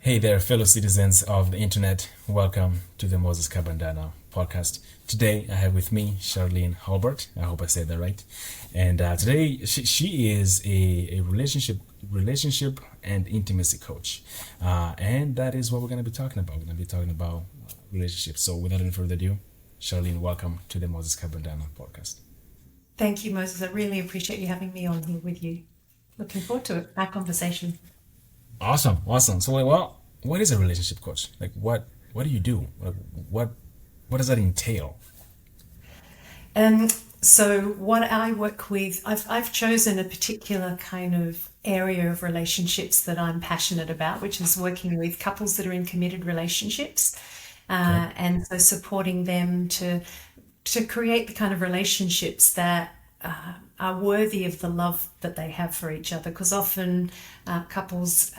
Hey there, fellow citizens of the internet. Welcome to the Moses Kabandana Podcast. Today, I have with me Sharlene Halbert. I hope I said that right. And today, she is a relationship and intimacy coach. And that is what we're going to be talking about. We're going to be talking about relationships. So without any further ado, Sharlene, welcome to the Moses Kabandana Podcast. Thank you, Moses. I really appreciate you having me on here with you. Looking forward to it, our conversation. Awesome. So, well, what is a relationship coach? Like, what do you do? What does that entail? So what I work with, I've chosen a particular kind of area of relationships that I'm passionate about, which is working with couples that are in committed relationships, and so supporting them to create the kind of relationships that are worthy of the love that they have for each other. Because often couples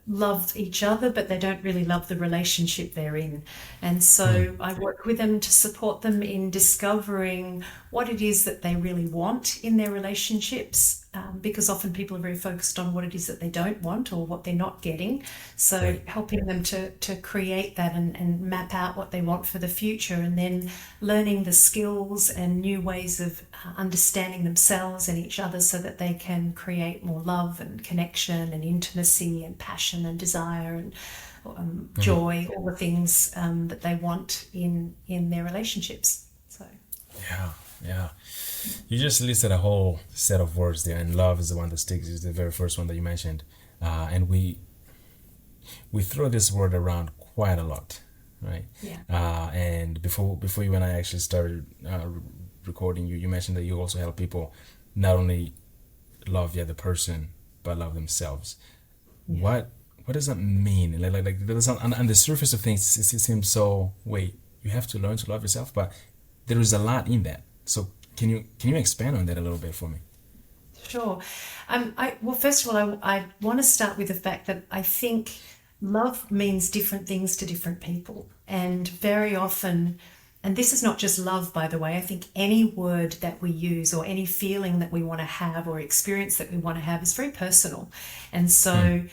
love each other, but they don't really love the relationship they're in. And so I work with them to support them in discovering what it is that they really want in their relationships, because often people are very focused on what it is that they don't want or what they're not getting. So helping them to create that and map out what they want for the future, and then learning the skills and new ways of understanding themselves and each other so that they can create more love and connection and intimacy and passion and desire and joy, all the things that they want in their relationships. So Yeah. You just listed a whole set of words there, and love is the one that sticks. Is the very first one that you mentioned, and we throw this word around quite a lot, right? Yeah. And before you and I actually started recording, you mentioned that you also help people not only love the other person but love themselves. Yeah. What does that mean? Like there's on the surface of things, it seems so. Wait, you have to learn to love yourself, but there is a lot in that. So can you expand on that a little bit for me? Sure. Well, first of all, I want to start with the fact that I think love means different things to different people. And very often, and this is not just love, by the way, I think any word that we use or any feeling that we want to have or experience that we want to have is very personal. And so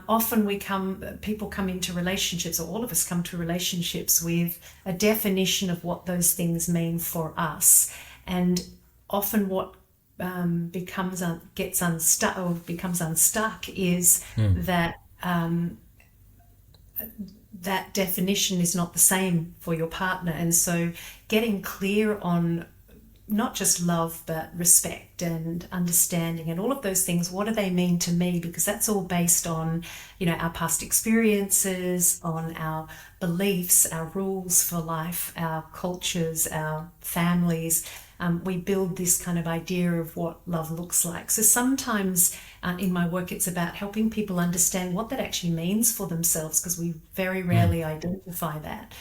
often people come into relationships, or all of us come to relationships with a definition of what those things mean for us. And often what becomes unstuck is that that definition is not the same for your partner. And so getting clear on not just love, but respect and understanding and all of those things. What do they mean to me? Because that's all based on, our past experiences, on our beliefs, our rules for life, our cultures, our families. We build this kind of idea of what love looks like. So sometimes in my work, it's about helping people understand what that actually means for themselves, because we very rarely identify that.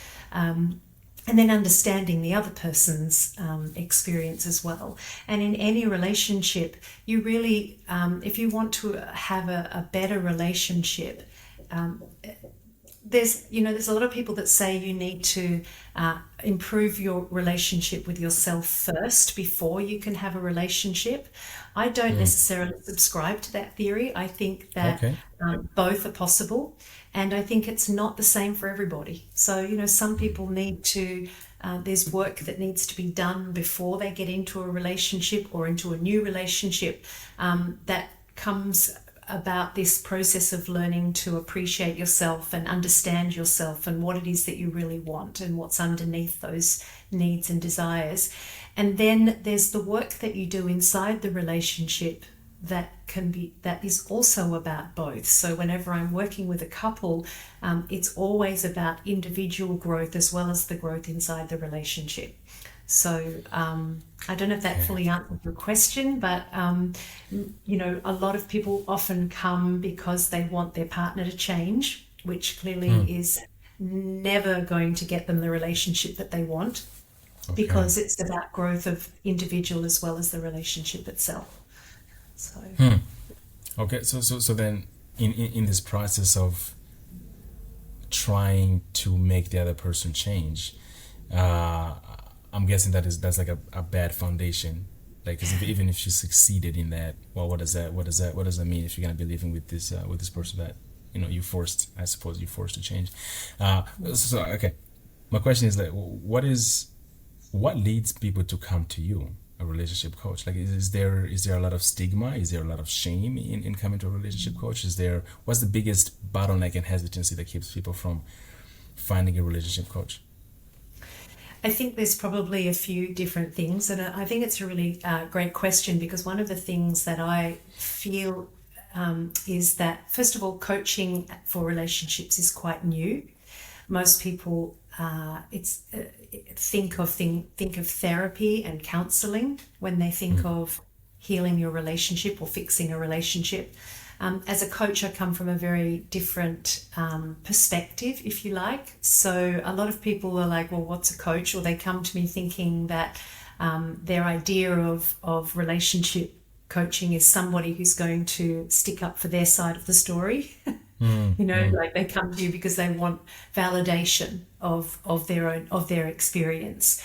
And then understanding the other person's experience as well. And in any relationship, you really, if you want to have a better relationship, there's a lot of people that say you need to improve your relationship with yourself first before you can have a relationship. I don't necessarily subscribe to that theory. I think that both are possible. And I think it's not the same for everybody. So, some people need to, there's work that needs to be done before they get into a relationship or into a new relationship that comes about this process of learning to appreciate yourself and understand yourself and what it is that you really want and what's underneath those needs and desires. And then there's the work that you do inside the relationship that is also about both. So whenever I'm working with a couple, it's always about individual growth as well as the growth inside the relationship. So I don't know if that fully answers your question, but a lot of people often come because they want their partner to change, which clearly is never going to get them the relationship that they want, because it's about growth of individual as well as the relationship itself. So okay, so then in this process of trying to make the other person change, I'm guessing that's like a bad foundation. Like, 'cause even if she succeeded in that, well, what does that mean if you're gonna be living with this person that you forced, I suppose you forced to change. So okay, my question is like, what leads people to come to you, a relationship coach? Like, is there a lot of stigma? Is there a lot of shame in coming to a relationship coach? What's the biggest bottleneck and hesitancy that keeps people from finding a relationship coach? I think there's probably a few different things, and I think it's a really great question, because one of the things that I feel is that, first of all, coaching for relationships is quite new. Most people think of therapy and counselling when they think of healing your relationship or fixing a relationship. As a coach, I come from a very different perspective, if you like. So a lot of people are like, well, what's a coach? Or they come to me thinking that their idea of relationship coaching is somebody who's going to stick up for their side of the story. Like they come to you because they want validation of their experience,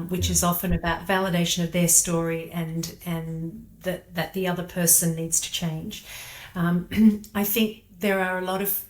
which is often about validation of their story and that the other person needs to change. I think there are a lot of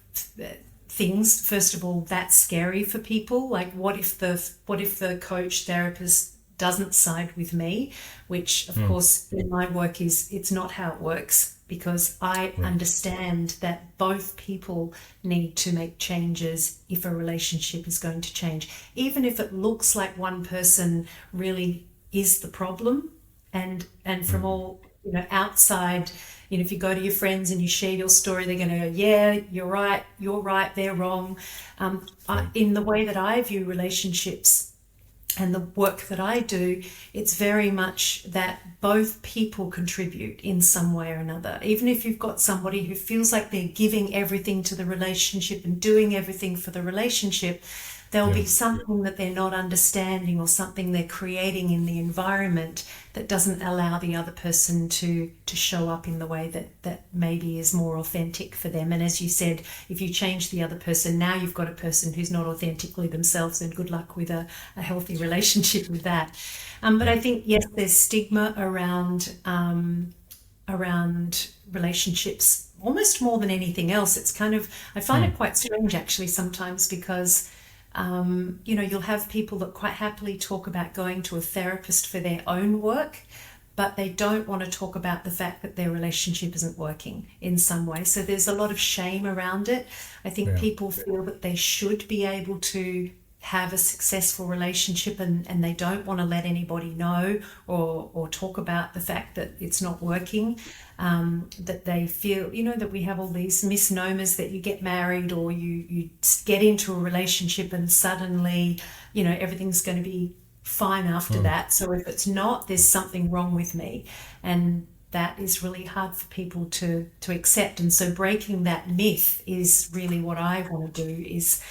things. First of all, that's scary for people. Like, what if the coach therapist doesn't side with me? Which, of course, in my work it's not how it works, because I understand that both people need to make changes if a relationship is going to change, even if it looks like one person really is the problem, and from all outside. If you go to your friends and you share your story, they're going to go, yeah, you're right, they're wrong. In the way that I view relationships and the work that I do, it's very much that both people contribute in some way or another. Even if you've got somebody who feels like they're giving everything to the relationship and doing everything for the relationship, there'll be something that they're not understanding, or something they're creating in the environment that doesn't allow the other person to show up in the way that maybe is more authentic for them. And as you said, if you change the other person, now you've got a person who's not authentically themselves, and good luck with a healthy relationship with that. But I think, yes, there's stigma around relationships, almost more than anything else. It's kind of, I find it quite strange actually sometimes, because you'll have people that quite happily talk about going to a therapist for their own work, but they don't want to talk about the fact that their relationship isn't working in some way. So there's a lot of shame around it. I think people feel that they should be able to have a successful relationship, and they don't want to let anybody know or talk about the fact that it's not working. That they feel, that we have all these misnomers that you get married, or you get into a relationship and suddenly, everything's going to be fine after that. So if it's not, there's something wrong with me. And that is really hard for people to accept. And so breaking that myth is really what I want to do. Is,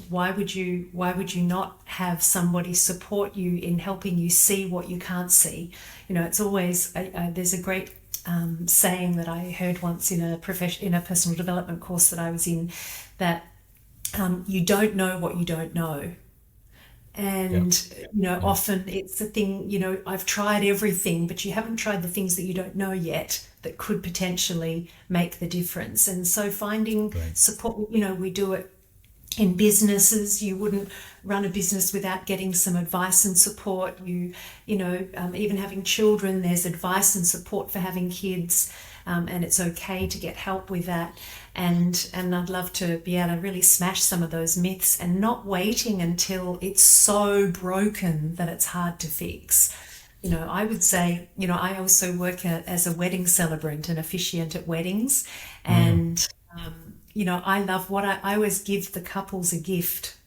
why would you not have somebody support you in helping you see what you can't see? It's always there's a great saying that I heard once in a personal development course that I was in, that you don't know what you don't know. And often it's the thing, I've tried everything, but you haven't tried the things that you don't know yet that could potentially make the difference. And so finding support, we do it in businesses. You wouldn't run a business without getting some advice and support. Even having children, there's advice and support for having kids, and it's okay to get help with that. And I'd love to be able to really smash some of those myths, and not waiting until it's so broken that it's hard to fix. I would say, I also work as a wedding celebrant and officiant at weddings, and I love what I always give the couples a gift.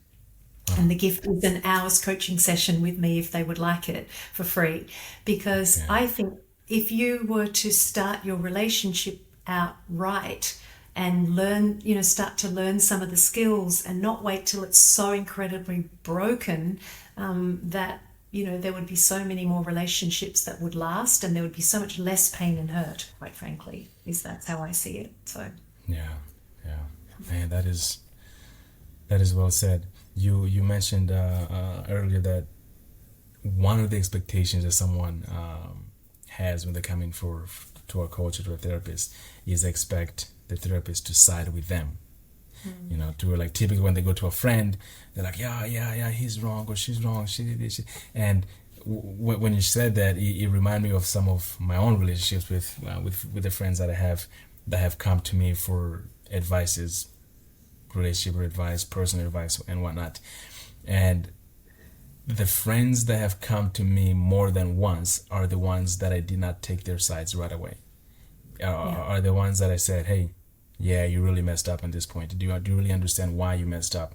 And the gift is an hour's coaching session with me if they would like it for free. Because I think if you were to start your relationship out right and learn, start to learn some of the skills, and not wait till it's so incredibly broken that, there would be so many more relationships that would last, and there would be so much less pain and hurt, quite frankly. That's how I see it. So yeah. Man, that is well said. You mentioned earlier that one of the expectations that someone has when they're coming to a coach or to a therapist is expect the therapist to side with them. To like typically when they go to a friend, they're like, yeah, he's wrong or she's wrong, she did this. And when you said that, it reminded me of some of my own relationships with the friends that I have that have come to me for advices, relationship advice, personal advice, and whatnot. And the friends that have come to me more than once are the ones that I did not take their sides right away. Are the ones that I said, hey, yeah, you really messed up at this point. Do you really understand why you messed up?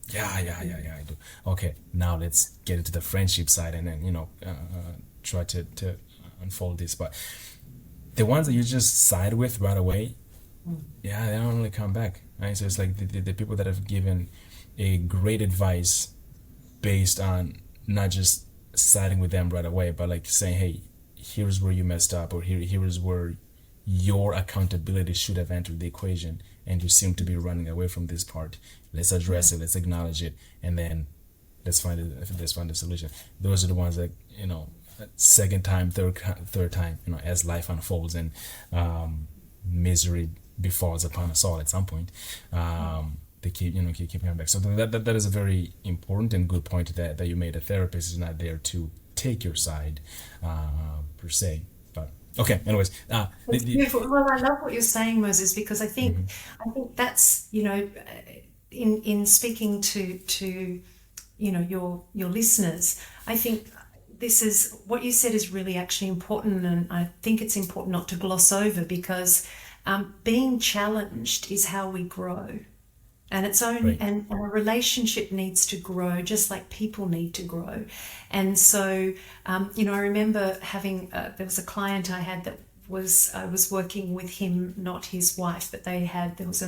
Yeah, I do. Okay, now let's get into the friendship side and then, try to unfold this. But the ones that you just side with right away, they don't really come back. Right? So it's like the people that have given a great advice based on not just siding with them right away, but like saying, hey, here's where you messed up, or here is where your accountability should have entered the equation, and you seem to be running away from this part. Let's address it, let's acknowledge it, and then let's find a solution. Those are the ones that, second time, third time, as life unfolds and misery befalls upon us all at some point, they keep coming back. So that is a very important and good point that you made. A therapist is not there to take your side per se. But okay, anyways, It's beautiful. Well, I love what you're saying, Moses, because I think that's, in speaking to your listeners, I think this is what you said is really actually important, and I think it's important not to gloss over, because being challenged is how we grow. And it's only, and a relationship needs to grow just like people need to grow. And so, I remember having, there was a client I had I was working with him, not his wife, but there was a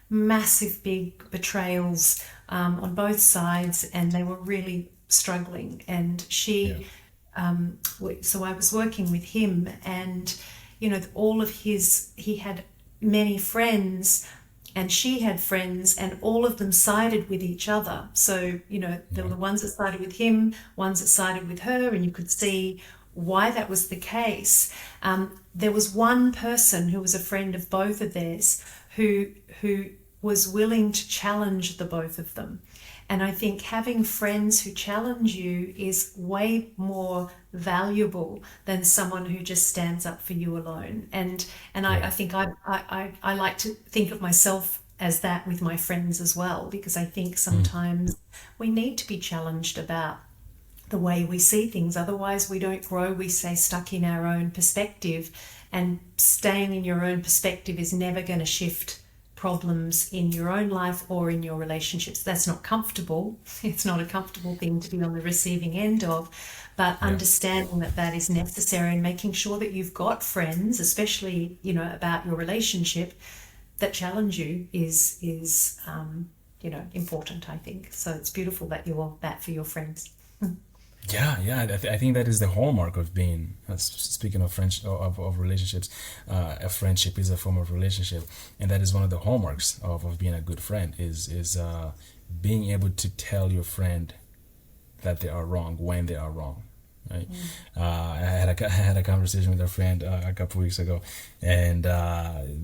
massive big betrayals on both sides, and they were really struggling. And so I was working with him, and, he had many friends, and she had friends, and all of them sided with each other. So, there were the ones that sided with him, ones that sided with her, and you could see why that was the case. There was one person who was a friend of both of theirs who was willing to challenge the both of them. And I think having friends who challenge you is way more valuable than someone who just stands up for you alone. And I think I like to think of myself as that with my friends as well, because I think sometimes we need to be challenged about the way we see things. Otherwise we don't grow. We stay stuck in our own perspective, and staying in your own perspective is never going to shift problems in your own life or in your relationships. That's not comfortable. It's not a comfortable thing to be on the receiving end of, but understanding that is necessary, and making sure that you've got friends, especially, about your relationship, that challenge you is important, I think. So it's beautiful that you're that for your friends. Yeah. I think that is the hallmark of being. Speaking of of relationships, a friendship is a form of relationship, and that is one of the hallmarks of being a good friend. Is being able to tell your friend that they are wrong when they are wrong. Right. I had a conversation with a friend a couple weeks ago, and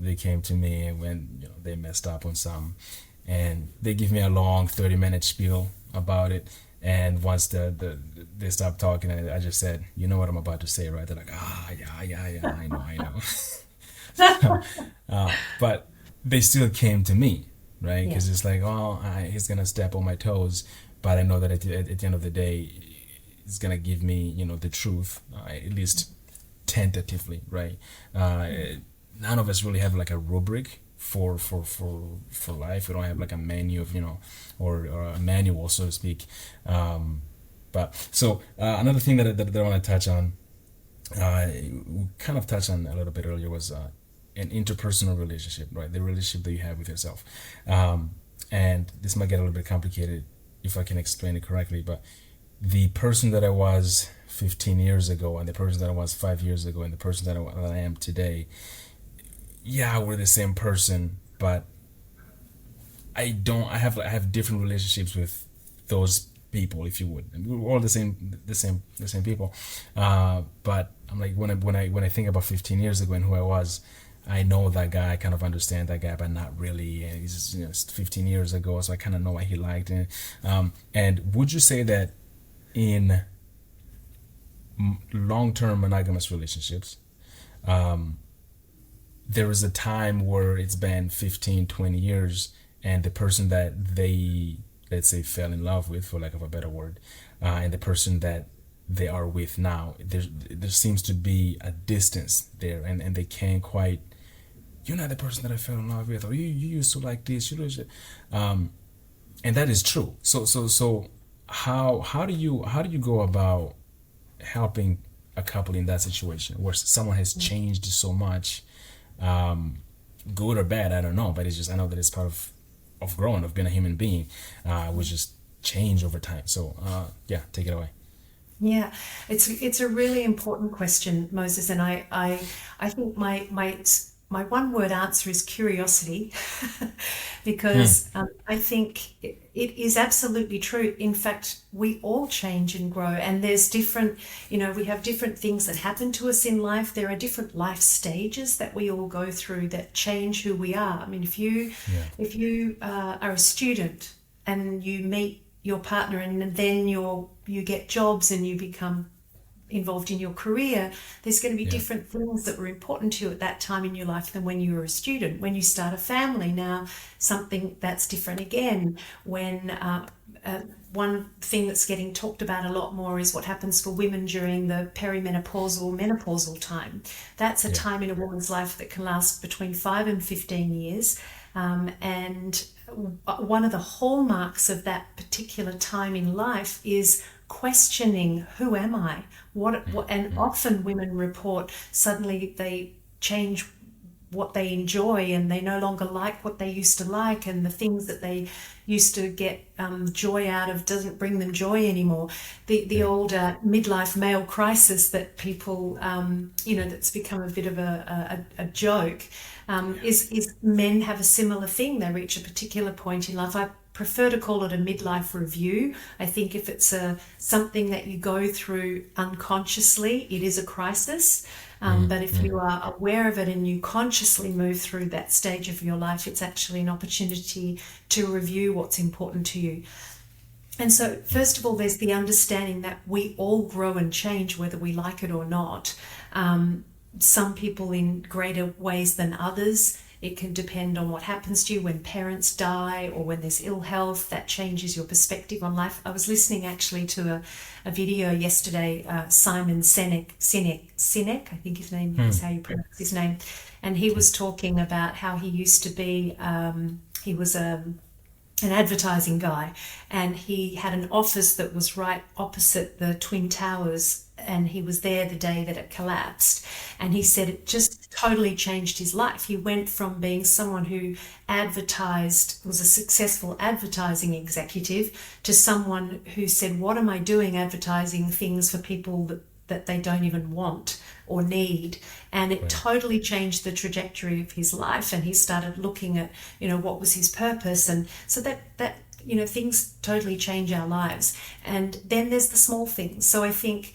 they came to me when they messed up on some, and they give me a long 30-minute spiel about it. And once they stopped talking, I just said, you know what I'm about to say, right? They're like, yeah, I know. But they still came to me, right? Because it's like, he's going to step on my toes. But I know that at the end of the day, he's going to give me, the truth, at least tentatively, right? None of us really have like a rubric for life. We don't have like a menu of or a manual, so to speak. But so another thing that I want to touch on, we kind of touched on a little bit earlier, was an interpersonal relationship, right? The relationship that you have with yourself. And this might get a little bit complicated if I can explain it correctly, but the person that I was 15 years ago, and the person that I was 5 years ago, and the person that I am today, we're the same person, but I have different relationships with those people, if you would. And we're all the same people. But I'm like, when I think about 15 years ago and who I was, I know that guy, I kind of understand that guy, but not really. And he's just, 15 years ago, so I kind of know what he liked. And would you say that in long-term monogamous relationships, there is a time where it's been 15, 20 years, and the person that they, let's say, fell in love with, for lack of a better word, and the person that they are with now, there seems to be a distance there, and they can't quite, you're not the person that I fell in love with, or you used to like this, and that is true. So how do you go about helping a couple in that situation where someone has changed so much, good or bad, I don't know, but it's just, I know that it's part of growing, of being a human being, which just change over time. So yeah, take it away. Yeah, it's a really important question, Moses, and I think my one word answer is curiosity, because I think it is absolutely true. In fact, we all change and grow, and there's different, we have different things that happen to us in life. There are different life stages that we all go through that change who we are. I mean, if you are a student and you meet your partner, and then you get jobs and you become involved in your career, there's going to be different things that were important to you at that time in your life than when you were a student. When you start a family, now something that's different again. When one thing that's getting talked about a lot more is what happens for women during the perimenopausal, menopausal time. That's a time in a woman's life that can last between 5 and 15 years. And one of the hallmarks of that particular time in life is questioning, who am I? What and often women report suddenly they change what they enjoy, and they no longer like what they used to like, and the things that they used to get joy out of doesn't bring them joy anymore. The old midlife male crisis that people, that's become a bit of a joke, is men have a similar thing. They reach a particular point in life. I prefer to call it a midlife review. I think if it's something that you go through unconsciously, it is a crisis. But if you are aware of it and you consciously move through that stage of your life, it's actually an opportunity to review what's important to you. And so, first of all, there's the understanding that we all grow and change whether we like it or not. Some people in greater ways than others. It can depend on what happens to you when parents die or when there's ill health. That changes your perspective on life. I was listening actually to a video yesterday, Simon Sinek, I think his name is how you pronounce his name. And he was talking about how he used to be, he was an advertising guy, and he had an office that was right opposite the Twin Towers, and he was there the day that it collapsed. And he said it just totally changed his life. He went from being someone who was a successful advertising executive, to someone who said, what am I doing advertising things for people that they don't even want or need? And it totally changed the trajectory of his life. And he started looking at, what was his purpose. And so that things totally change our lives. And then there's the small things. So I think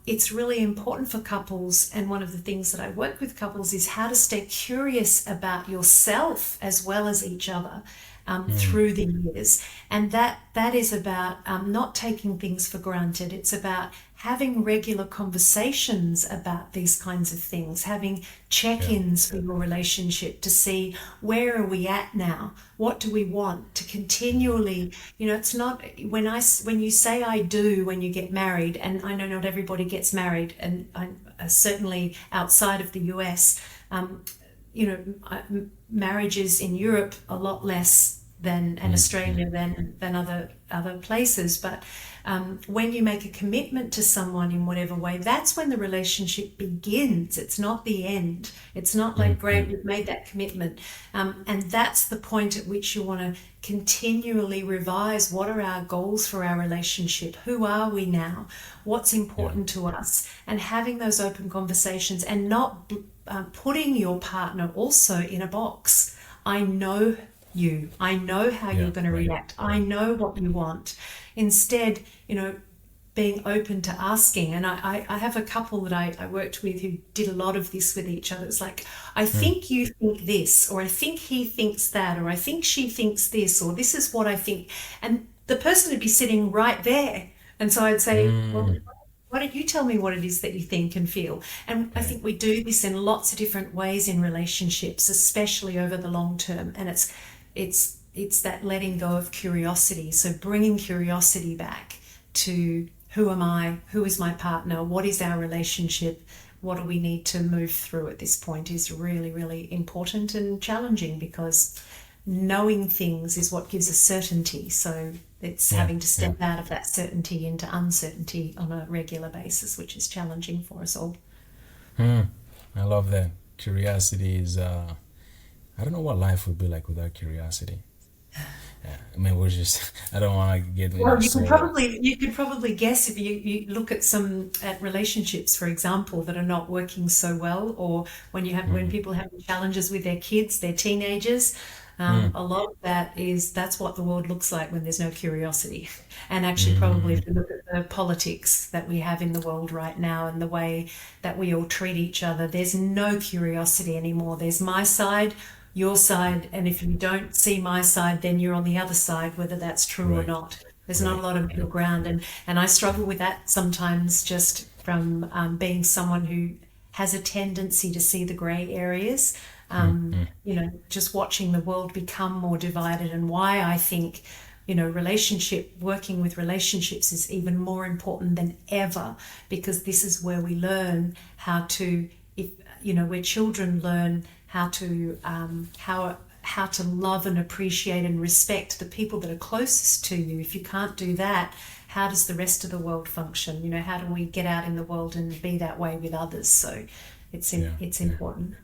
it's really important for couples, and one of the things that I work with couples is how to stay curious about yourself as well as each other through the years. And that is about not taking things for granted. It's about having regular conversations about these kinds of things, having check-ins for your relationship to see, where are we at now? What do we want? To continually, it's not, when you say I do when you get married, and I know not everybody gets married, and certainly outside of the US, marriages in Europe a lot less than in Australia than other places, but when you make a commitment to someone in whatever way, that's when the relationship begins. It's not the end. It's not like, great, we've made that commitment, and that's the point at which you want to continually revise. What are our goals for our relationship? Who are we now? What's important to us? And having those open conversations, and not putting your partner also in a box. I know you. I know how you're going to react. I know what you want. Instead, being open to asking. And I have a couple that I worked with who did a lot of this with each other. It's like, I think you think this, or I think he thinks that, or I think she thinks this, or this is what I think. And the person would be sitting right there. And so I'd say, well, why don't you tell me what it is that you think and feel? And I think we do this in lots of different ways in relationships, especially over the long term. And it's that letting go of curiosity. So bringing curiosity back to who am I? Who is my partner? What is our relationship? What do we need to move through at this point is really, really important and challenging, because knowing things is what gives us certainty. So it's having to step out of that certainty into uncertainty on a regular basis, which is challenging for us all. I love that. Curiosity is, I don't know what life would be like without curiosity. Yeah, I mean, I don't want to get into Well, you could probably guess if you look at relationships, for example, that are not working so well, or when people have challenges with their kids, their teenagers. A lot of that's what the world looks like when there's no curiosity. And actually, probably if you look at the politics that we have in the world right now and the way that we all treat each other, there's no curiosity anymore. There's my side, your side, and if you don't see my side, then you're on the other side, whether that's true or not. There's not a lot of middle ground, and I struggle with that sometimes, just from being someone who has a tendency to see the grey areas. Just watching the world become more divided, and why I think, working with relationships is even more important than ever, because this is where we learn how to, where children learn how to love and appreciate and respect the people that are closest to you. If you can't do that, how does the rest of the world function? How do we get out in the world and be that way with others? So it's important.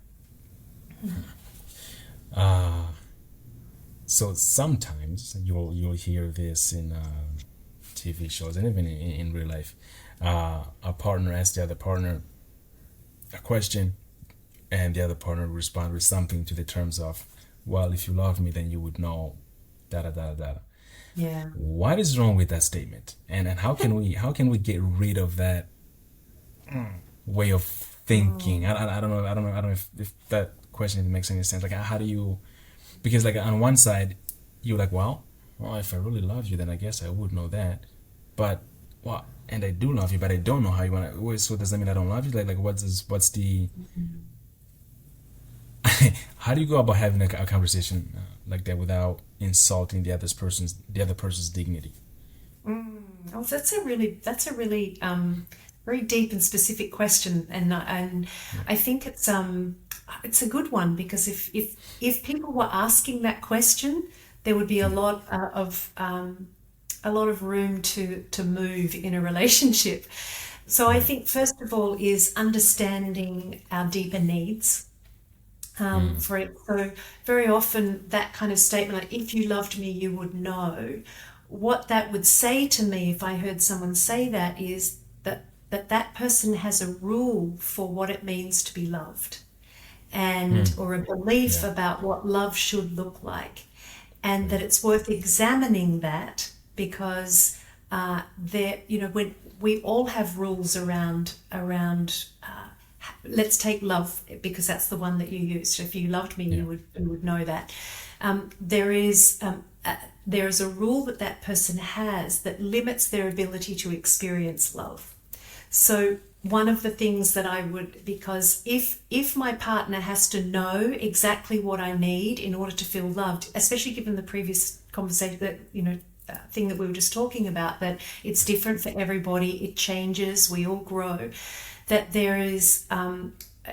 So sometimes you'll hear this in TV shows and even in real life. A partner asks the other partner a question, and the other partner responds with something to the terms of, well, if you love me, then you would know da da da da. Yeah. What is wrong with that statement? And how can we get rid of that way of thinking? I don't know if that question makes any sense. Like, how do you, because like on one side you're like, well, if I really love you, then I guess I would know that, but and I do love you, but I don't know how you want to. So does that mean I don't love you? Like what's the how do you go about having a conversation like that without insulting the other person's dignity? Oh, that's a really very deep and specific question, and I think it's a good one, because if people were asking that question, there would be a lot of room to move in a relationship. So I think first of all is understanding our deeper needs. For it. So very often that kind of statement, like, if you loved me, you would know, what that would say to me if I heard someone say that is that person has a rule for what it means to be loved, and or a belief about what love should look like, and that it's worth examining that, because when we all have rules around let's take love, because that's the one that you used. So if you loved me, you would know that. There is a rule that person has that limits their ability to experience love. So one of the things that I would, because if my partner has to know exactly what I need in order to feel loved, especially given the previous conversation that, thing that we were just talking about, that it's different for everybody, it changes, we all grow, that there is,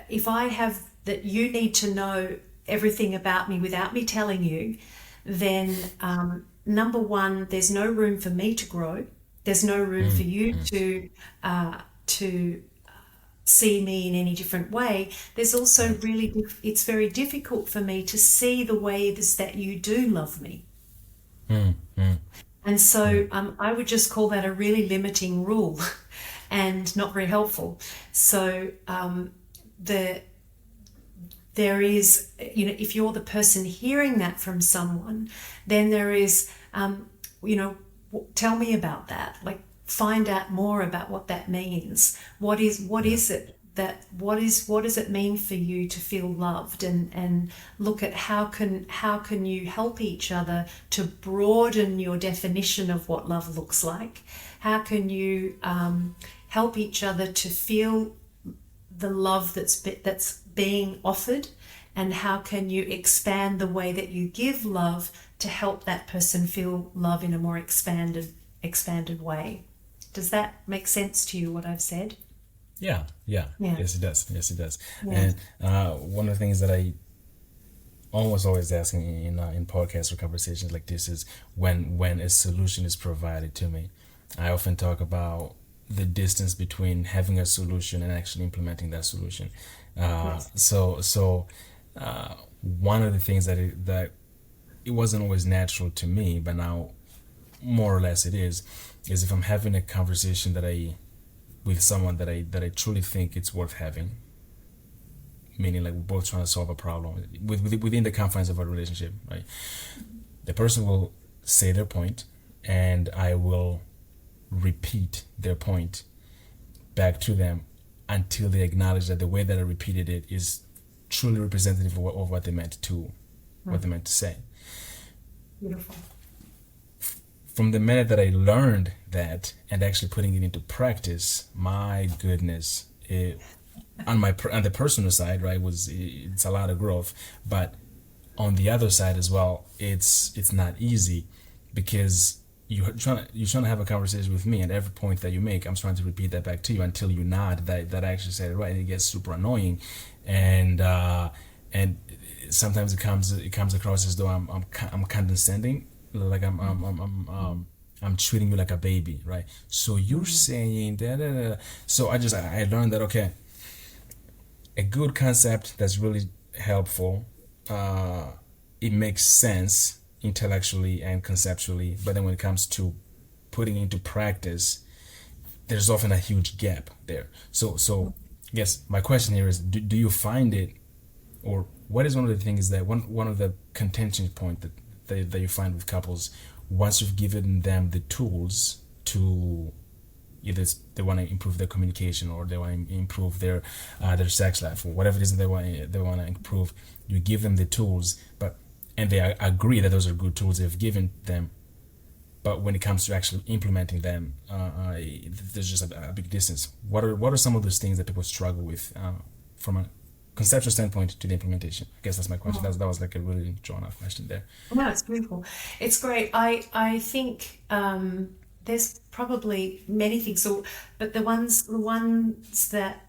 if I have that you need to know everything about me without me telling you, then number one, there's no room for me to grow. There's no room for you to see me in any different way. There's also it's very difficult for me to see the ways that you do love me. And so I would just call that a really limiting rule and not very helpful. So there is, if you're the person hearing that from someone, then there is, tell me about that. Like, find out more about what that means. What is it that what does it mean for you to feel loved, and look at how can you help each other to broaden your definition of what love looks like. How can you help each other to feel the love that's being offered, and how can you expand the way that you give love to help that person feel love in a more expanded way. Does that make sense to you, what I've said? Yeah. Yeah. Yes, it does. Yeah. And one of the things that I almost always ask in podcasts or conversations like this is when a solution is provided to me. I often talk about the distance between having a solution and actually implementing that solution. Yes. So one of the things that it wasn't always natural to me, but now more or less it is if I'm having a conversation with someone that I truly think it's worth having, meaning like we're both trying to solve a problem within the confines of our relationship, right? The person will say their point, and I will repeat their point back to them until they acknowledge that the way that I repeated it is truly representative of what they meant to say. Beautiful. From the minute that I learned that and actually putting it into practice, my goodness, on the personal side, right, it's a lot of growth, but on the other side as well, it's not easy, because you're trying to have a conversation with me, and every point that you make, I'm trying to repeat that back to you until you nod that I actually said it right, and it gets super annoying, and sometimes it comes across as though I'm condescending, like I'm treating you like a baby, right? So you're saying that. So I learned that, okay, a good concept that's really helpful, it makes sense intellectually and conceptually, but then when it comes to putting into practice, there's often a huge gap there. So yes, my question here is, do you find it, or what is one of the things that one of the contention point that you find with couples once you've given them the tools to either they want to improve their communication, or they want to improve their sex life, or whatever it is they want to improve, you give them the tools, and they agree that those are good tools they've given them, but when it comes to actually implementing them, there's just a big distance. What are some of those things that people struggle with from a conceptual standpoint to the implementation? I guess that's my question. That was like a really drawn out question there. No, it's beautiful. It's great. I think there's probably many things, but the ones that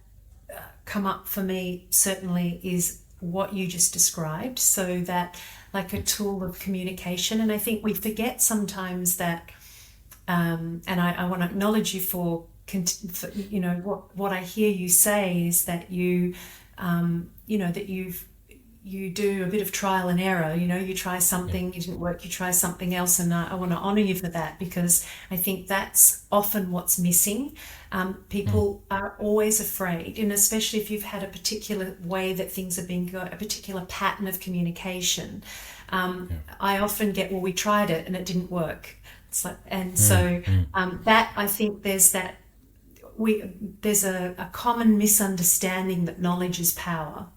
come up for me certainly is what you just described. So that, like, a tool of communication, and I think we forget sometimes that. And I want to acknowledge you for what I hear you say is that you that you do a bit of trial and error. You try something, it didn't work, you try something else, and I want to honor you for that, because I think that's often what's missing. People are always afraid, and especially if you've had a particular way that things have been going, a particular pattern of communication. I often get, well, we tried it and it didn't work. It's like, and so that, I think there's a common misunderstanding that knowledge is power.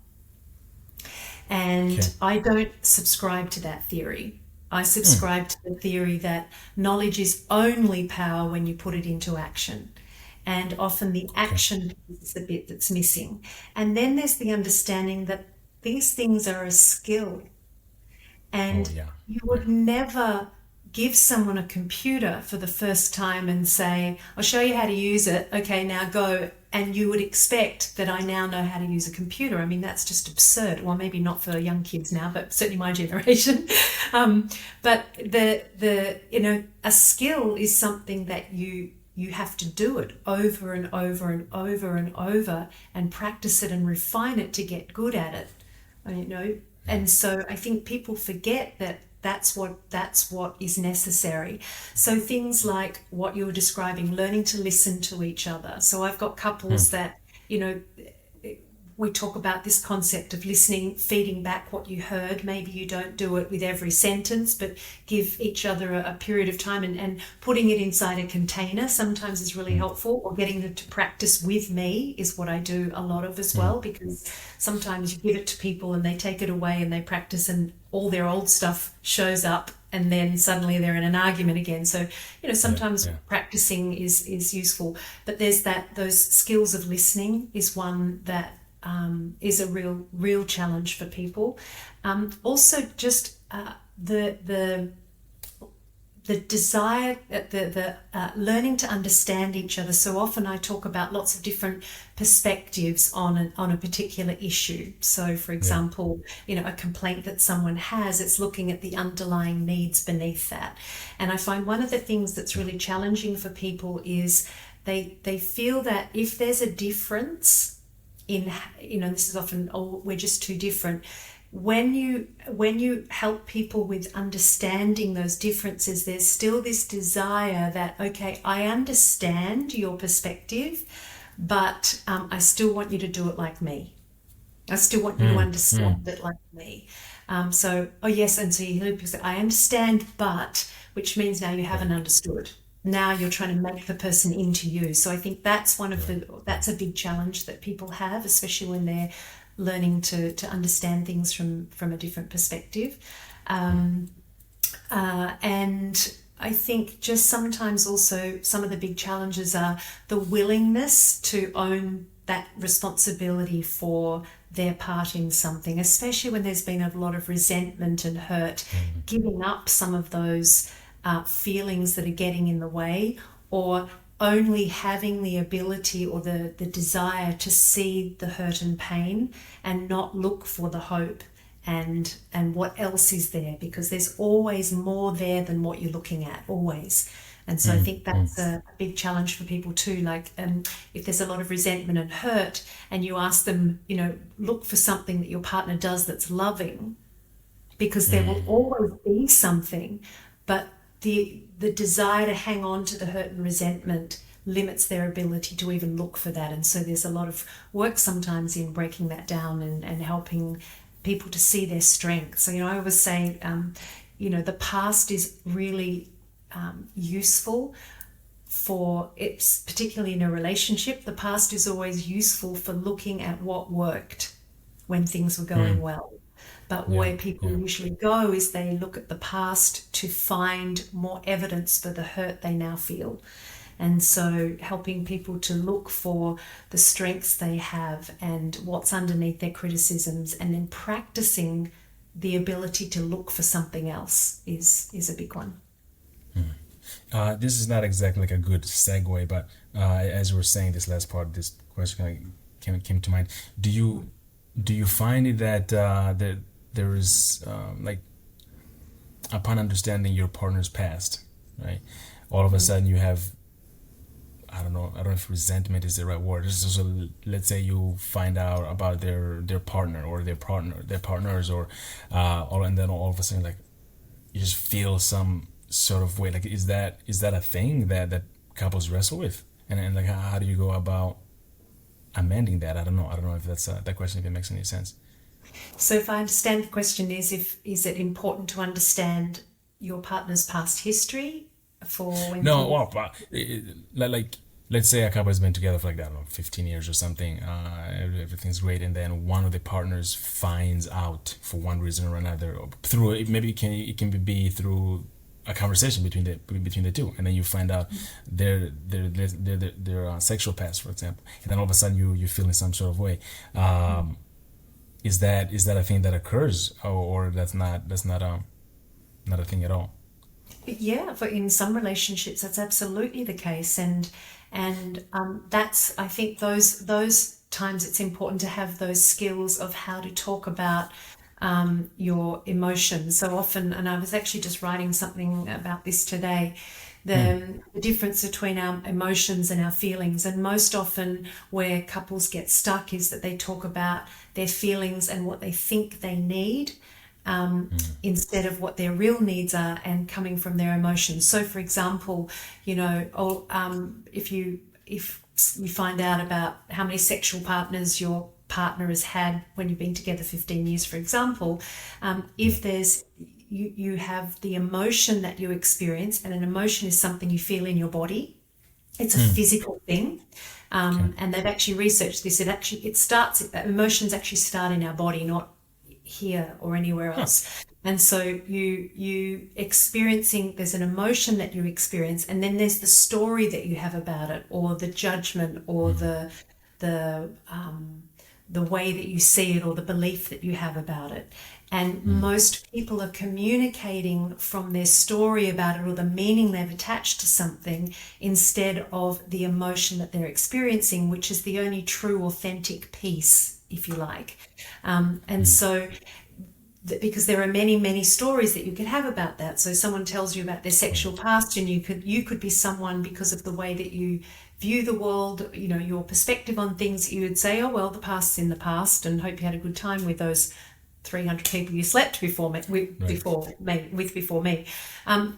And I don't subscribe to that theory. I subscribe to the theory that knowledge is only power when you put it into action. And often the action is the bit that's missing. And then there's the understanding that these things are a skill. And you would never give someone a computer for the first time and say, I'll show you how to use it. Okay, now go. And you would expect that I now know how to use a computer. I mean, that's just absurd. Well, maybe not for young kids now, but certainly my generation. But a skill is something that you have to do it over and over and over and over, and practice it and refine it to get good at it. And so I think people forget that that's what is necessary. So things like what you were describing, learning to listen to each other. So I've got couples that, we talk about this concept of listening, feeding back what you heard. Maybe you don't do it with every sentence, but give each other a period of time, and putting it inside a container sometimes is really helpful, or getting them to practice with me is what I do a lot of as well, because sometimes you give it to people and they take it away and they practice and all their old stuff shows up, and then suddenly they're in an argument again. So, sometimes practicing is useful, but there's those skills of listening is one that is a real challenge for people. Also, just the desire, the learning to understand each other. So often I talk about lots of different perspectives on a particular issue. So, for example, a complaint that someone has, it's looking at the underlying needs beneath that. And I find one of the things that's really challenging for people is they feel that if there's a difference in, this is often, we're just too different. When you help people with understanding those differences, there's still this desire that, okay, I understand your perspective, but I still want you to do it like me. I still want you to understand it like me. So you say, I understand, but, which means now you haven't understood. Now you're trying to make the person into you. So I think that's that's a big challenge that people have, especially when they're learning to understand things from a different perspective. And I think just sometimes also some of the big challenges are the willingness to own that responsibility for their part in something, especially when there's been a lot of resentment and hurt, giving up some of those feelings that are getting in the way, or only having the ability or the desire to see the hurt and pain and not look for the hope and what else is there, because there's always more there than what you're looking at, always. And so I think that's a big challenge for people too. Like if there's a lot of resentment and hurt and you ask them, look for something that your partner does that's loving, because there will always be something, but the desire to hang on to the hurt and resentment limits their ability to even look for that. And so there's a lot of work sometimes in breaking that down and helping people to see their strengths. So, I always say, the past is really useful for, it's particularly in a relationship, the past is always useful for looking at what worked when things were going well. But where people usually go is they look at the past to find more evidence for the hurt they now feel. And so helping people to look for the strengths they have and what's underneath their criticisms, and then practicing the ability to look for something else is a big one. This is not exactly like a good segue, but as we were saying, this last part, this question came to mind. Do you find that there is upon understanding your partner's past, right, all of a sudden you have, I don't know if resentment is the right word. So let's say you find out about their partner or their partners, or and then all of a sudden, like, you just feel some sort of way. Like, is that a thing that couples wrestle with? And like, how do you go about amending that? I don't know if that's that question even makes any sense. So if I understand the question is it important to understand your partner's past history for when like let's say a couple has been together for like, I don't know, 15 years or something, everything's great, and then one of the partners finds out for one reason or another, or through, maybe it can be through a conversation between the two, and then you find out their sexual past, for example, and then all of a sudden you feel in some sort of way. Is that a thing that occurs, or that's not a thing at all? Yeah, for in some relationships that's absolutely the case, and that's, I think those times it's important to have those skills of how to talk about your emotions. So often, and I was actually just writing something about this today, the difference between our emotions and our feelings. And most often where couples get stuck is that they talk about their feelings and what they think they need, instead of what their real needs are, and coming from their emotions. So for example, if you find out about how many sexual partners your partner has had when you've been together 15 years, for example, if there's you have the emotion that you experience, and an emotion is something you feel in your body. It's a physical thing. And they've actually researched this. Emotions actually start in our body, not here or anywhere else. And so you experiencing, there's an emotion that you experience, and then there's the story that you have about it, or the judgment, or the way that you see it, or the belief that you have about it. And most people are communicating from their story about it, or the meaning they've attached to something, instead of the emotion that they're experiencing, which is the only true, authentic piece, if you like. So because there are many, many stories that you could have about that. So someone tells you about their sexual past, and you could be someone, because of the way that you view the world, your perspective on things, you would say, oh, well, the past's in the past, and hope you had a good time with those 300 people you slept before me.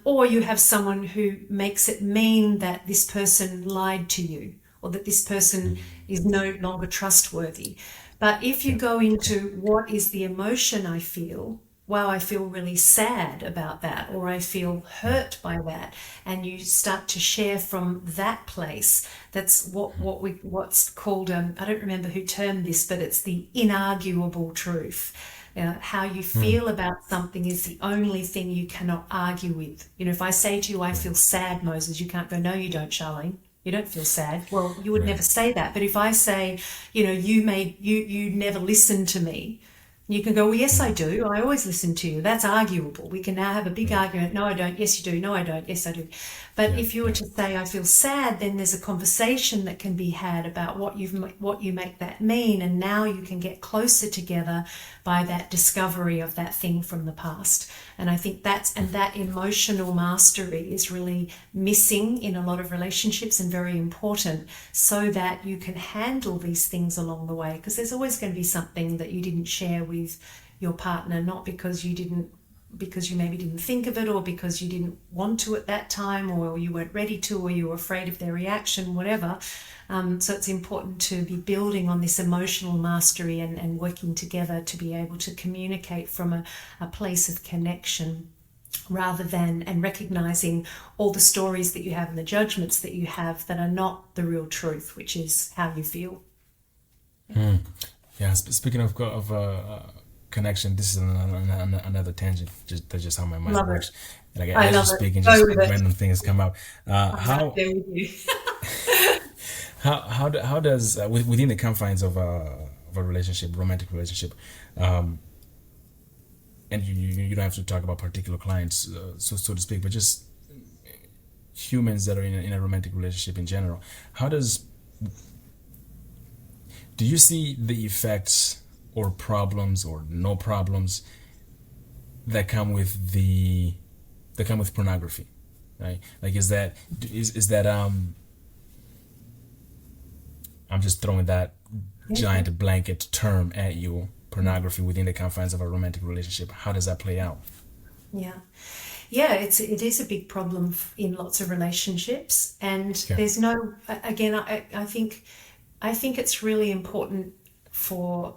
Or you have someone who makes it mean that this person lied to you, or that this person is no longer trustworthy. But if you go into, what is the emotion I feel? Wow, I feel really sad about that, or I feel hurt by that, and you start to share from that place. That's what's called, I don't remember who termed this, but it's the inarguable truth. How you feel about something is the only thing you cannot argue with. If I say to you, I feel sad, Moses, you can't go, no, you don't, Sharlene. You don't feel sad. Well, you would never say that. But if I say, you never listen to me, you can go, well, yes, I do. I always listen to you. That's arguable. We can now have a big argument. No, I don't. Yes, you do. No, I don't. Yes, I do. But if you were to say, I feel sad, then there's a conversation that can be had about what you make that mean. And now you can get closer together by that discovery of that thing from the past. And I think that emotional mastery is really missing in a lot of relationships, and very important, so that you can handle these things along the way. Because there's always going to be something that you didn't share with your partner, not because you maybe didn't think of it, or because you didn't want to at that time, or you weren't ready to, or you were afraid of their reaction, whatever. So it's important to be building on this emotional mastery and working together to be able to communicate from a place of connection, rather than, and recognizing all the stories that you have and the judgments that you have that are not the real truth, which is how you feel. Yeah, speaking of connection, this is another tangent. That's just how my mind works. Like, as you're speaking, just random things come up. How does within the confines of a relationship, romantic relationship, and you don't have to talk about particular clients, so to speak, but just humans that are in a romantic relationship in general, do you see the effects or problems or no problems that come with pornography, right? Like, is that I'm just throwing that giant blanket term at you, pornography within the confines of a romantic relationship. How does that play out? It is a big problem in lots of relationships, and there's no, again, I think it's really important for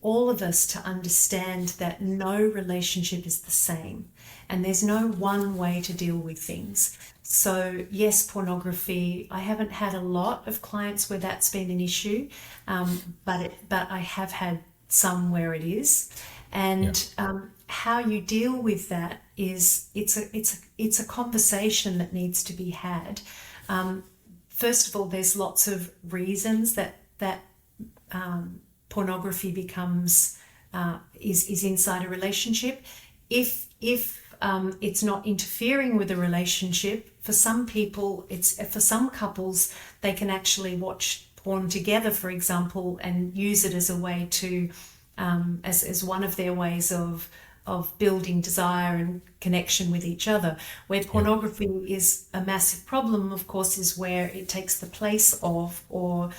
all of us to understand that no relationship is the same, and there's no one way to deal with things. So yes, pornography, I haven't had a lot of clients where that's been an issue, but I have had some where it is. And how you deal with that is it's a conversation that needs to be had. First of all, there's lots of reasons that pornography becomes is inside a relationship. If it's not interfering with a relationship, for some couples, they can actually watch porn together, for example, and use it as a way to as one of their ways of building desire and connection with each other. Where pornography is a massive problem, of course, is where it takes the place of or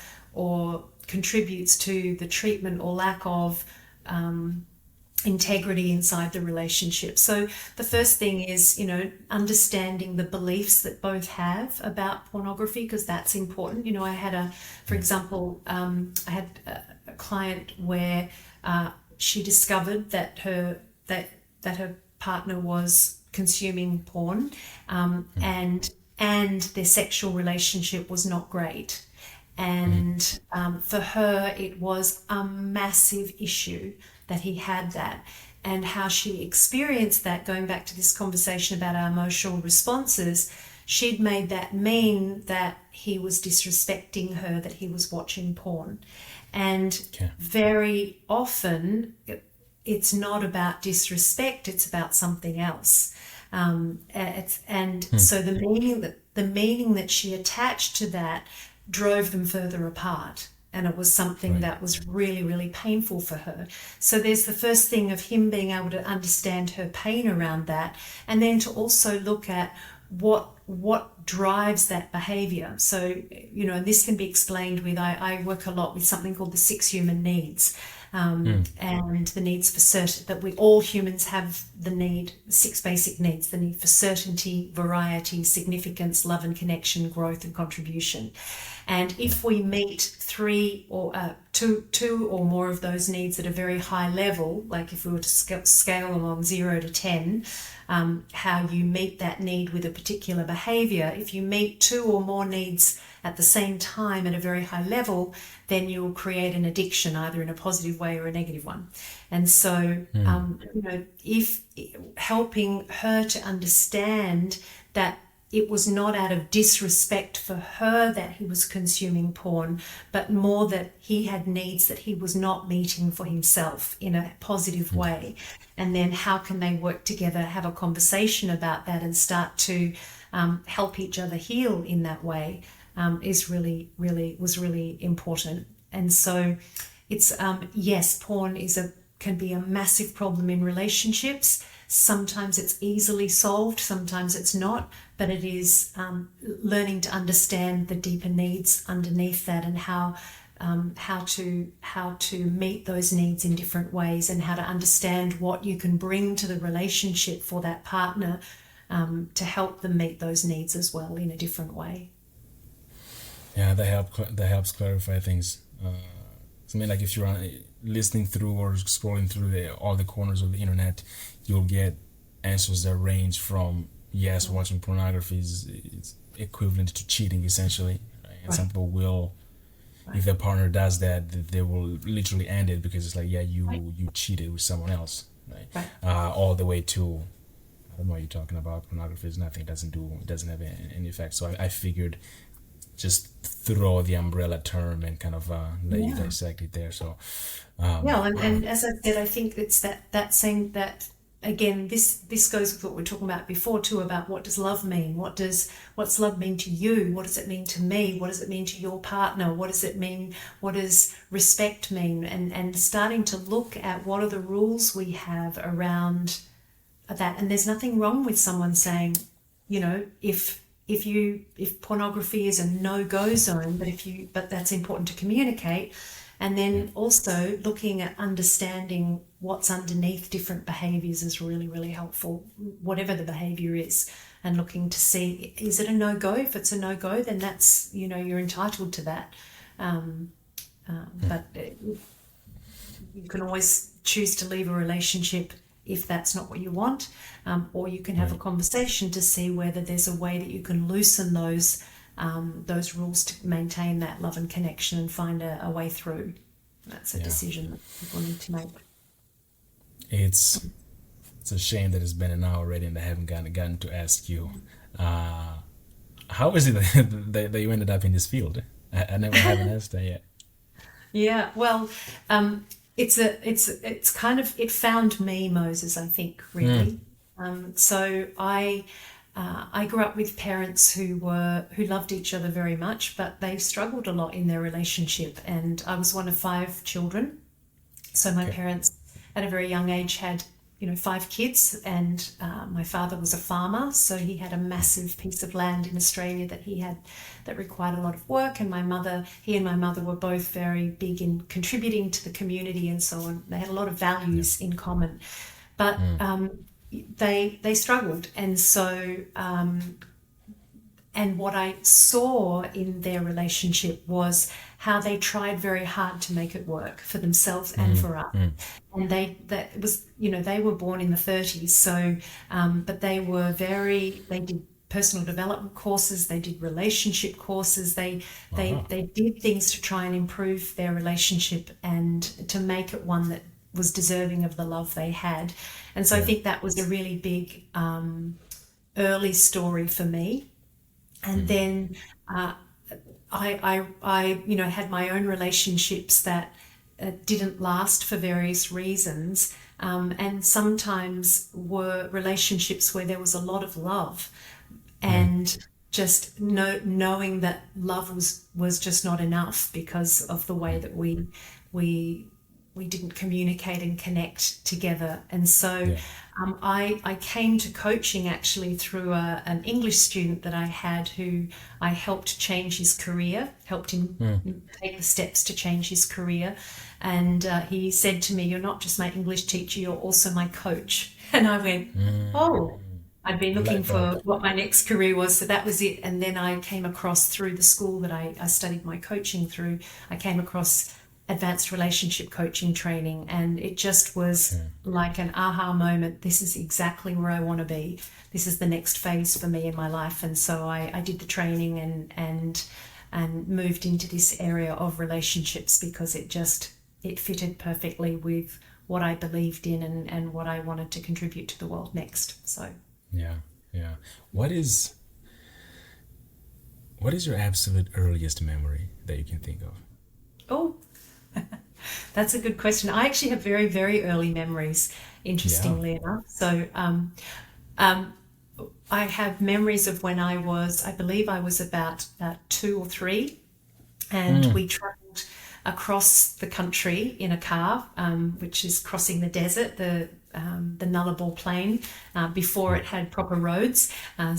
contributes to the treatment or lack of integrity inside the relationship. So the first thing is, understanding the beliefs that both have about pornography, because that's important. I had a a client where she discovered that her partner was consuming porn, and their sexual relationship was not great. And for her, it was a massive issue that he had that, and how she experienced that. Going back to this conversation about our emotional responses, she'd made that mean that he was disrespecting her, that he was watching porn. And very often it's not about disrespect, it's about something else. So the meaning that she attached to that drove them further apart. And it was something that was really, really painful for her. So there's the first thing of him being able to understand her pain around that, and then to also look at what drives that behavior. So, and this can be explained with, I work a lot with something called the 6 human needs. And the needs for certain, that we all humans have the 6 basic needs: the need for certainty, variety, significance, love and connection, growth and contribution. And if we meet 3 or 2 or more of those needs at a very high level, like if we were to scale along 0 to 10, how you meet that need with a particular behavior, if you meet 2 or more needs at the same time at a very high level, then you'll create an addiction, either in a positive way or a negative one. And so, if helping her to understand that it was not out of disrespect for her that he was consuming porn, but more that he had needs that he was not meeting for himself in a positive way. And then how can they work together, have a conversation about that, and start to help each other heal in that way, was really important. And so it's, yes, porn can be a massive problem in relationships. Sometimes it's easily solved, sometimes it's not, but it is learning to understand the deeper needs underneath that, and how to meet those needs in different ways, and how to understand what you can bring to the relationship for that partner to help them meet those needs as well in a different way. Yeah, that helps clarify things. I mean, like if you're listening through or scrolling through all the corners of the internet, you'll get answers that range from, yes, watching pornography is equivalent to cheating, essentially. Right? And some people will, if their partner does that, they will literally end it because it's like, yeah, you cheated with someone else, right? All the way to, I don't know what you're talking about. Pornography is nothing. It doesn't have any effect. So I figured just throw the umbrella term and kind of let you dissect it there. So and as I said, I think it's that saying that, again, this goes with what we were talking about before too, about what does love mean? What's love mean to you? What does it mean to me? What does it mean to your partner? What does it mean? What does respect mean? And starting to look at what are the rules we have around that. And there's nothing wrong with someone saying, if pornography is a no-go zone, but that's important to communicate. And then also looking at understanding what's underneath different behaviors is really, really helpful, whatever the behavior is, and looking to see, is it a no-go? If it's a no-go, then that's, you're entitled to that. But you can always choose to leave a relationship if that's not what you want, or you can have a conversation to see whether there's a way that you can loosen those rules to maintain that love and connection and find a way through. That's a decision that people need to make. It's a shame that it's been an hour already and I haven't gotten to ask you, how is it that you ended up in this field? I haven't asked that yet. Yeah, well, it's kind of, it found me, Moses, I think, really. So I grew up with parents who loved each other very much, but they struggled a lot in their relationship. And I was one of 5 children. So my parents at a very young age had, 5 kids, and my father was a farmer. So he had a massive piece of land in Australia that required a lot of work. And he and my mother were both very big in contributing to the community and so on. They had a lot of values in common, but they struggled. And so, and what I saw in their relationship was how they tried very hard to make it work for themselves and for us. And they were born in the 30s, so but they did personal development courses, they did relationship courses, they did things to try and improve their relationship and to make it one that was deserving of the love they had. And so I think that was a really big early story for me. And then I had my own relationships that didn't last for various reasons, and sometimes were relationships where there was a lot of love, and just knowing that love was just not enough because of the way that we didn't communicate and connect together. And so I came to coaching actually through an English student that I had, who I helped change his career, helped him take the steps to change his career. And he said to me, "You're not just my English teacher, you're also my coach." And I went, "Oh." I'd been looking for what my next career was, so that was it. And then I came across, through the school that I studied my coaching through, I came across advanced relationship coaching training, and it just was like an aha moment. This is exactly where I want to be. This is the next phase for me in my life. And so I did the training and moved into this area of relationships because it fitted perfectly with what I believed in and what I wanted to contribute to the world next. So yeah. What is your absolute earliest memory that you can think of? Oh, that's a good question. I actually have very, very early memories, interestingly enough. So I have memories of when I believe I was about 2 or 3, and we traveled across the country in a car, which is crossing the desert, the Nullarbor Plain, before it had proper roads. And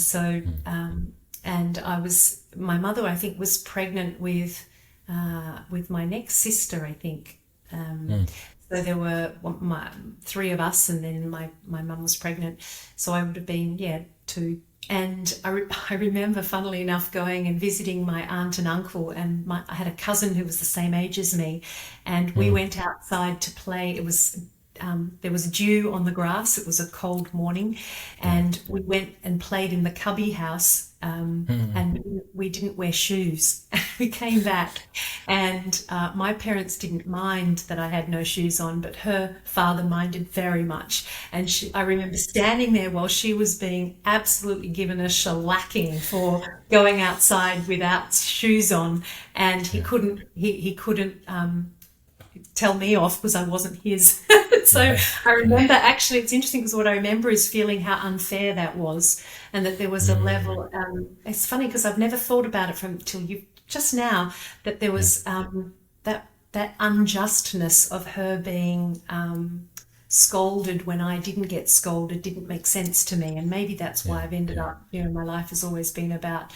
my mother, I think, was pregnant with my next sister, I think. So there were 3 of us, and then my mum was pregnant. So I would have been, 2. And I remember, funnily enough, going and visiting my aunt and uncle, and I had a cousin who was the same age as me, and we went outside to play. It was there was dew on the grass. It was a cold morning, and we went and played in the cubby house, and we didn't wear shoes. We came back, and my parents didn't mind that I had no shoes on, but her father minded very much. And I remember standing there while she was being absolutely given a shellacking for going outside without shoes on, and he couldn't tell me off because I wasn't his. So I remember, actually, it's interesting because what I remember is feeling how unfair that was, and that there was a level, it's funny because I've never thought about it until you just now, that there was that unjustness of her being scolded when I didn't get scolded didn't make sense to me. And maybe that's why I've ended up, my life has always been about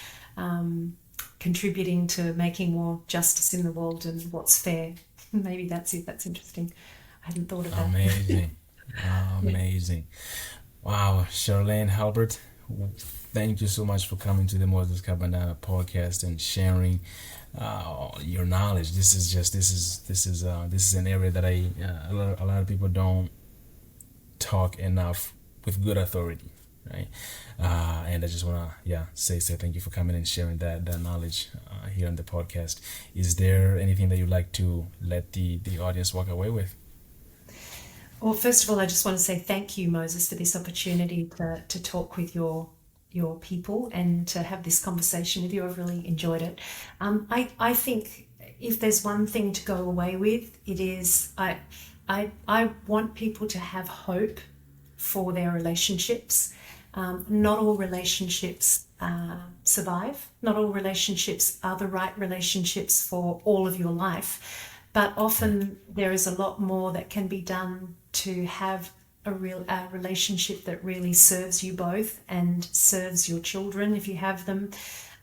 contributing to making more justice in the world and what's fair. Maybe that's it. That's interesting. I hadn't thought of that. Amazing. Wow, Sharlene Halbert, thank you so much for coming to the Moses Kabandana Podcast and sharing your knowledge. This is an area that a lot of people don't talk enough with good authority, right? And I just want to say thank you for coming and sharing that knowledge here on the podcast. Is there anything that you'd like to let the audience walk away with? Well, first of all, I just want to say thank you, Moses, for this opportunity to talk with your people and to have this conversation with you. I've really enjoyed it. I think if there's one thing to go away with, it is I want people to have hope for their relationships. Not all relationships survive. Not all relationships are the right relationships for all of your life. But often there is a lot more that can be done to have a relationship that really serves you both and serves your children if you have them.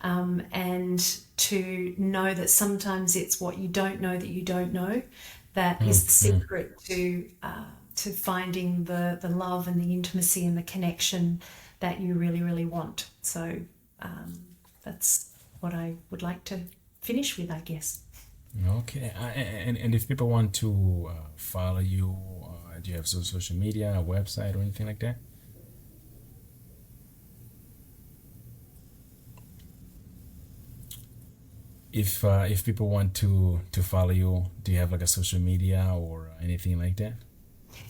And to know that sometimes it's what you don't know that you don't know that is the secret to finding the love and the intimacy and the connection that you really, really want. So that's what I would like to finish with, I guess. Okay. And if people want to follow you, do you have social media, a website, or anything like that? If people want to follow you, do you have like a social media or anything like that?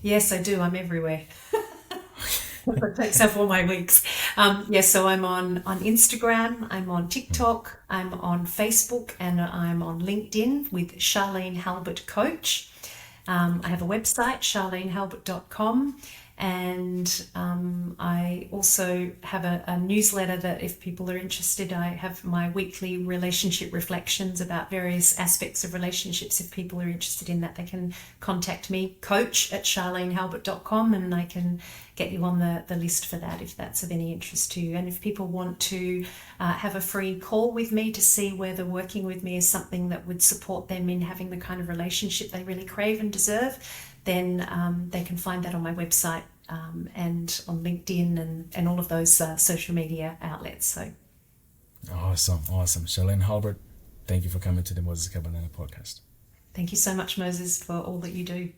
Yes, I do. I'm everywhere. It takes up all my weeks. Yes, so I'm on Instagram, I'm on TikTok, I'm on Facebook, and I'm on LinkedIn with Sharlene Halbert Coach. I have a website, charlenehalbert.com, and I also have a newsletter that if people are interested, I have my weekly relationship reflections about various aspects of relationships. If people are interested in that, they can contact me, coach@charlenehalbert.com, and I can get you on the list for that if that's of any interest to you. And if people want to have a free call with me to see whether working with me is something that would support them in having the kind of relationship they really crave and deserve, then they can find that on my website and on LinkedIn and all of those social media outlets. So Awesome. Sharlene Halbert, thank you for coming to the Moses Kabandana Podcast. thank you so much, Moses, for all that you do.